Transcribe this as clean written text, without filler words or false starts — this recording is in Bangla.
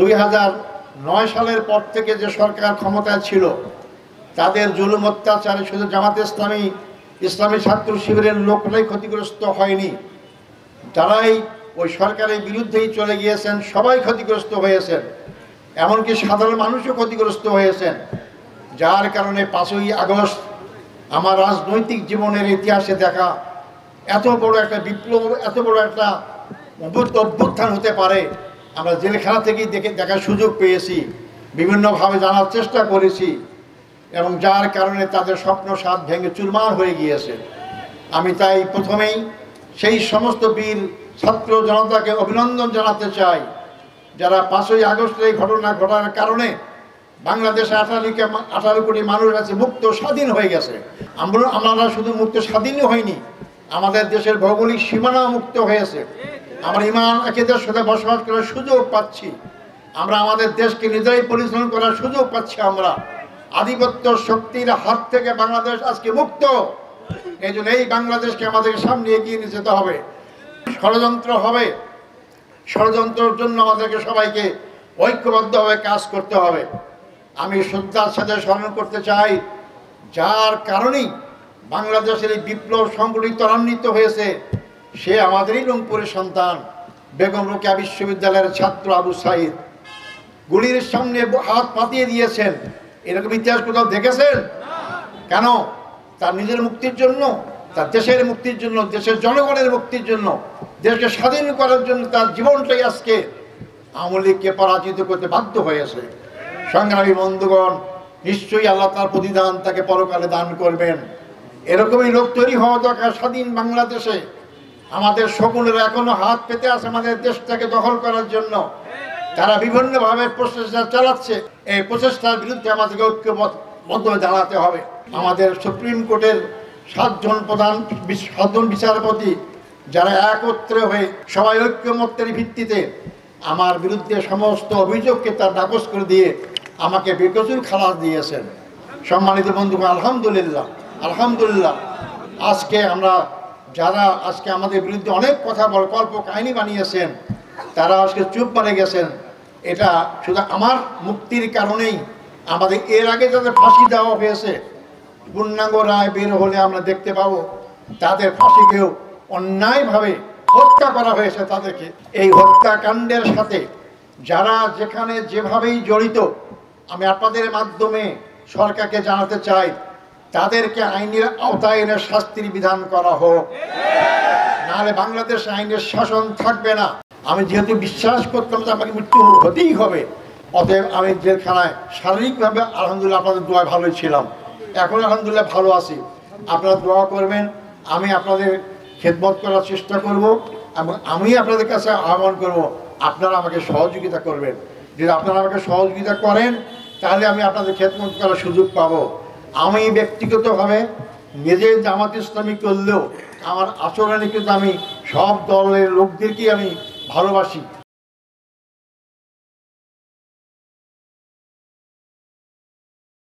2009 সালের পর থেকে যে সরকার ক্ষমতায় ছিল তাদের জুলুম অত্যাচারে শুধু জামাতে ইসলামী ছাত্র শিবিরের লোকরাই ক্ষতিগ্রস্ত হয়নি, যারাই ওই সরকারের বিরুদ্ধেই চলে গিয়েছেন সবাই ক্ষতিগ্রস্ত হয়েছেন, এমনকি সাধারণ মানুষও ক্ষতিগ্রস্ত হয়েছেন। যার কারণে 5ই আগস্ট আমার রাজনৈতিক জীবনের ইতিহাসে দেখা এত বড় একটা বিপ্লব, এত বড় একটা অভ্যুত্থান হতে পারে আমরা জেলখানা থেকেই দেখার সুযোগ পেয়েছি, বিভিন্নভাবে জানার চেষ্টা করেছি, এবং যার কারণে তাদের স্বপ্ন সাধ ভেঙে চুরমার হয়ে গিয়েছে। আমি তাই প্রথমেই সেই সমস্ত বীর ছাত্র জনতাকে অভিনন্দন জানাতে চাই যারা 5ই আগস্টের এই ঘটনা ঘটার কারণে বাংলাদেশে 18 কোটি মানুষ আছে মুক্ত স্বাধীন হয়ে গেছে। আমরা শুধু মুক্ত স্বাধীনই হয়নি, আমাদের দেশের ভৌগোলিক সীমানা মুক্ত হয়েছে, আমরা ইমান আকিদার সাথে বসবাস করার সুযোগ পাচ্ছি, আমরা আমাদের দেশকে নিজেরাই পরিচালনা করার সুযোগ পাচ্ছি। আমরা আধিপত্য শক্তির হাত থেকে বাংলাদেশ আজকে মুক্ত। এই জন্য এই বাংলাদেশকে আমাদের সামনে এগিয়ে নিয়ে যেতে হবে। ষড়যন্ত্র হবে, ষড়যন্ত্রের জন্য আমাদেরকে সবাইকে ঐক্যবদ্ধভাবে কাজ করতে হবে। আমি শ্রদ্ধার সাথে স্মরণ করতে চাই যার কারণেই বাংলাদেশের এই বিপ্লব সংগঠিত ত্বরান্বিত হয়েছে, সে আমাদেরই রংপুরের সন্তান, বেগম রোকেয়া বিশ্ববিদ্যালয়ের ছাত্র আবু সাইদ। গুলির সামনে হাত পাতিয়ে দিয়েছেন, এরকম ইতিহাস কোথাও দেখেছেন? কেন? তার নিজের মুক্তির জন্য, তার দেশের মুক্তির জন্য, দেশের জনগণের মুক্তির জন্য, দেশকে স্বাধীন করার জন্য তার জীবনটাই আজকে আওয়ামী লীগকে পরাজিত করতে বাধ্য হয়েছে। সংগ্রামী বন্ধুগণ, নিশ্চয়ই আল্লাহ তার প্রতিদান তাকে পরকালে দান করবেন। এরকমই লোক তৈরি হওয়া দরকার স্বাধীন বাংলাদেশে। আমাদের সকলেরা এখনো হাত পেতে আছে আমাদের দেশটাকে দখল করার জন্য, তারা বিভিন্নভাবে প্রচেষ্টা চালাচ্ছে। এই প্রচেষ্টার বিরুদ্ধে আমাদেরকে ঐক্যবদ্ধ জানাতে হবে। আমাদের সুপ্রিম কোর্টের 7 জন বিচারপতি যারা একত্রে হয়ে সবাই ঐক্যমত্যের ভিত্তিতে আমার বিরুদ্ধে সমস্ত অভিযোগকে তার নাকচ করে দিয়ে আমাকে বেকসুর খালাস দিয়েছেন। সম্মানিত বন্ধুগণ, আলহামদুলিল্লাহ, আলহামদুলিল্লাহ। আজকে আমরা যারা আজকে আমাদের বিরুদ্ধে অনেক কথা কল্প কাহিনী বানিয়েছেন, তারা আজকে চুপ মারে গেছেন। এটা শুধু আমার মুক্তির কারণেই। আমাদের এর আগে যাদের ফাঁসি দেওয়া হয়েছে, পূর্ণাঙ্গ রায় বের হলে আমরা দেখতে পাবো তাদের ফাঁসিকেও অন্যায়ভাবে হত্যা করা হয়েছে তাদেরকে। এই হত্যাকাণ্ডের সাথে যারা যেখানে যেভাবেই জড়িত, আমি আপনাদের মাধ্যমে সরকারকে জানাতে চাই তাদেরকে আইনের আওতায় এনে শাস্তির বিধান করা হোক, নাহলে বাংলাদেশ আইনের শাসন থাকবে না। আমি যেহেতু বিশ্বাস করতাম যে আমাকে মৃত্যু হতেই হবে, অতএব আমি জেলখানায় শারীরিকভাবে আলহামদুলিল্লাহ আপনাদের দোয়ায় ভালোই ছিলাম, এখন আলহামদুলিল্লাহ ভালো আছি। আপনারা দোয়া করবেন, আমি আপনাদের খেদমত করার চেষ্টা করব, এবং আমি আপনাদের কাছে আহ্বান করব আপনারা আমাকে সহযোগিতা করবেন। যদি আপনারা আমাকে সহযোগিতা করেন তাহলে আমি আপনাদের খেদমত করার সুযোগ পাবো। আমি ব্যক্তিগতভাবে নিজে জামাত ইসলামী করলেও আমার আচরণে কিন্তু আমি সব দলের লোকদেরকেই আমি ভালোবাসি।